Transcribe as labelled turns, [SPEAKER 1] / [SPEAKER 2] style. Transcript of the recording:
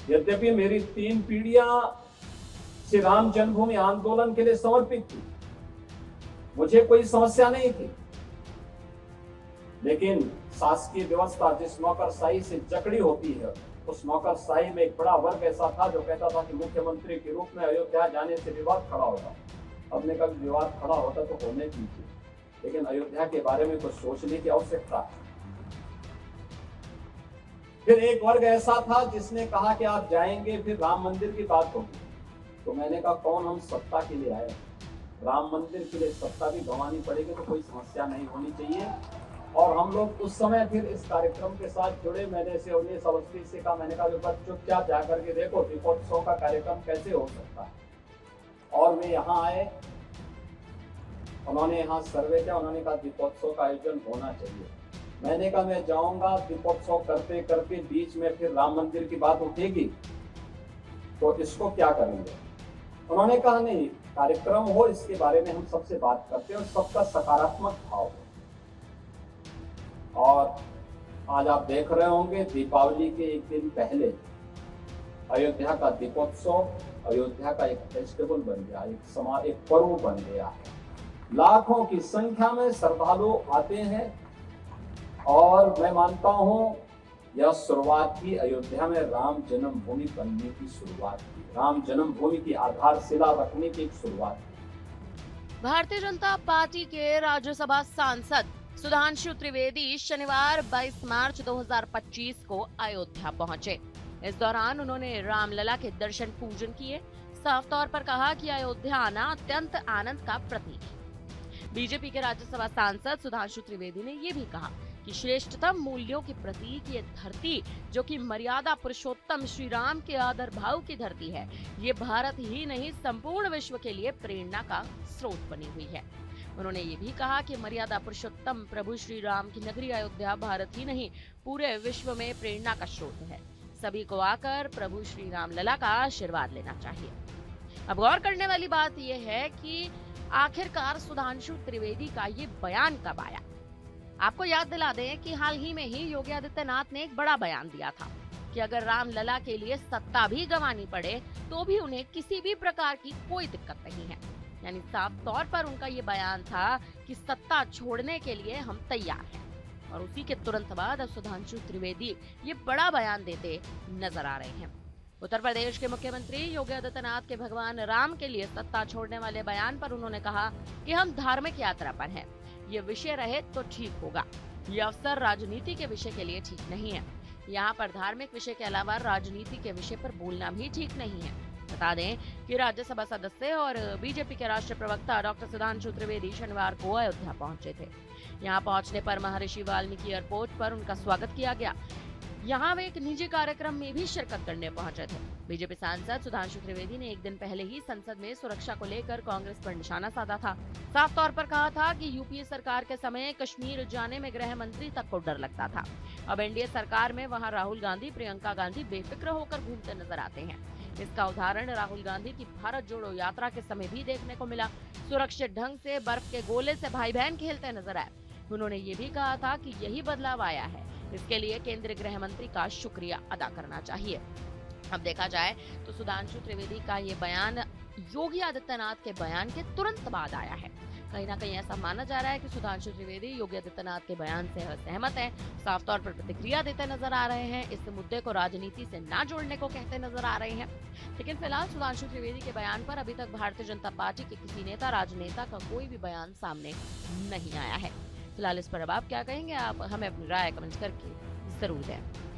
[SPEAKER 1] यद्यपि मेरी 3 पीढ़ियां श्री राम जन्मभूमि आंदोलन के लिए समर्पित थी, मुझे कोई समस्या नहीं थी, लेकिन शासकीय व्यवस्था जिस नौकरशाही से जकड़ी होती है, उस नौकरशाही में एक बड़ा वर्ग ऐसा था जो कहता था कि मुख्यमंत्री के रूप में अयोध्या जाने से विवाद खड़ा होगा। हमने कहा विवाद खड़ा होता तो होने दीजिए, लेकिन अयोध्या के बारे में कुछ सोचने की आवश्यकता है। फिर एक वर्ग ऐसा था जिसने कहा कि आप जाएंगे फिर राम मंदिर की बात होगी। तो मैंने कहा कौन हम सत्ता के लिए आए, राम मंदिर के लिए सत्ता भी गंवानी पड़ेगी तो कोई समस्या नहीं होनी चाहिए। और हम लोग उस समय फिर इस कार्यक्रम के साथ जुड़े। मैंने से 19 अवस्थी से कहा, मैंने कहा बस चुपचाप जाकर के देखो दीपोत्सव का कार्यक्रम कैसे हो सकता है। और वे यहाँ आए, उन्होंने यहाँ सर्वे किया, उन्होंने कहा दीपोत्सव का आयोजन होना चाहिए। मैंने कहा मैं जाऊंगा, दीपोत्सव करते करते बीच में फिर राम मंदिर की बात उठेगी तो इसको क्या करेंगे। उन्होंने कहा नहीं, कार्यक्रम हो इसके बारे में हम सबसे बात करते हैं और सबका सकारात्मक भाव हो। और आज आप देख रहे होंगे दीपावली के एक दिन पहले अयोध्या का दीपोत्सव अयोध्या का एक फेस्टिवल बन गया, एक पर्व बन गया है। लाखों की संख्या में श्रद्धालु आते हैं और मैं मानता हूं यह शुरुआत थी अयोध्या में राम जन्मभूमि बनने की शुरुआत थी, राम जन्मभूमि की आधारशिला रखने की एक शुरुआत थी।
[SPEAKER 2] भारतीय जनता पार्टी के राज्यसभा सांसद सुधांशु त्रिवेदी शनिवार 22 मार्च 2025 को अयोध्या पहुंचे। इस दौरान उन्होंने रामलला के दर्शन पूजन किए। साफ तौर पर कहा कि अयोध्या आना अत्यंत आनंद का प्रतीक है। बीजेपी के राज्यसभा सांसद सुधांशु त्रिवेदी ने ये भी कहा कि श्रेष्ठतम मूल्यों के प्रतीक ये धरती, जो कि मर्यादा पुरुषोत्तम श्री राम के आदर भाव की धरती है, ये भारत ही नहीं संपूर्ण विश्व के लिए प्रेरणा का स्रोत बनी हुई है। उन्होंने ये भी कहा कि मर्यादा पुरुषोत्तम प्रभु श्री राम की नगरी अयोध्या भारत ही नहीं पूरे विश्व में प्रेरणा का स्रोत है। सभी को आकर प्रभु श्री राम लला का आशीर्वाद लेना चाहिए। अब गौर करने वाली बात यह है कि आखिरकार सुधांशु त्रिवेदी का ये बयान कब आया। आपको याद दिला दें कि हाल ही में ही योगी आदित्यनाथ ने एक बड़ा बयान दिया था कि अगर रामलला के लिए सत्ता भी गंवानी पड़े तो भी उन्हें किसी भी प्रकार की कोई दिक्कत नहीं है। यानी साफ तौर पर उनका ये बयान था कि सत्ता छोड़ने के लिए हम तैयार हैं। और उसी के तुरंत बाद अब सुधांशु त्रिवेदी ये बड़ा बयान देते नजर आ रहे हैं। उत्तर प्रदेश के मुख्यमंत्री योगी आदित्यनाथ के भगवान राम के लिए सत्ता छोड़ने वाले बयान पर उन्होंने कहा कि हम धार्मिक यात्रा पर हैं। ये विषय रहे तो ठीक होगा, ये अवसर राजनीति के विषय के लिए ठीक नहीं है। यहाँ पर धार्मिक विषय के अलावा राजनीति के विषय पर बोलना भी ठीक नहीं है। बता दें कि राज्यसभा सदस्य और बीजेपी के राष्ट्रीय प्रवक्ता डॉक्टर सुधांशु त्रिवेदी शनिवार को अयोध्या पहुंचे थे। यहाँ पहुंचने पर महर्षि वाल्मीकि एयरपोर्ट पर उनका स्वागत किया गया। यहाँ वे एक निजी कार्यक्रम में भी शिरकत करने पहुंचे थे। बीजेपी सांसद सुधांशु त्रिवेदी ने एक दिन पहले ही संसद में सुरक्षा को लेकर कांग्रेस पर निशाना साधा था। साफ तौर पर कहा था कि यूपीए सरकार के समय कश्मीर जाने में गृह मंत्री तक को डर लगता था। अब एनडीए सरकार में वहाँ राहुल गांधी, प्रियंका गांधी बेफिक्र होकर घूमते नजर आते हैं। इसका उदाहरण राहुल गांधी की भारत जोड़ो यात्रा के समय भी देखने को मिला। सुरक्षित ढंग से बर्फ के गोले से भाई बहन खेलते नजर आए। उन्होंने ये भी कहा था कि यही बदलाव आया है, इसके लिए केंद्रीय गृह मंत्री का शुक्रिया अदा करना चाहिए। अब देखा जाए तो सुधांशु त्रिवेदी का ये बयान योगी आदित्यनाथ के बयान के तुरंत बाद आया है। कहीं ना कहीं ऐसा माना जा रहा है कि सुधांशु त्रिवेदी योगी आदित्यनाथ के बयान से सहमत है, साफ तौर पर प्रतिक्रिया देते नजर आ रहे हैं, इस मुद्दे को राजनीति से ना जोड़ने को कहते नजर आ रहे हैं। लेकिन फिलहाल सुधांशु त्रिवेदी के बयान पर अभी तक भारतीय जनता पार्टी के किसी नेता राजनेता का कोई भी बयान सामने नहीं आया है। फिलहाल इस पर अब आप क्या कहेंगे, आप हमें अपनी राय कमेंट करके जरूर दें।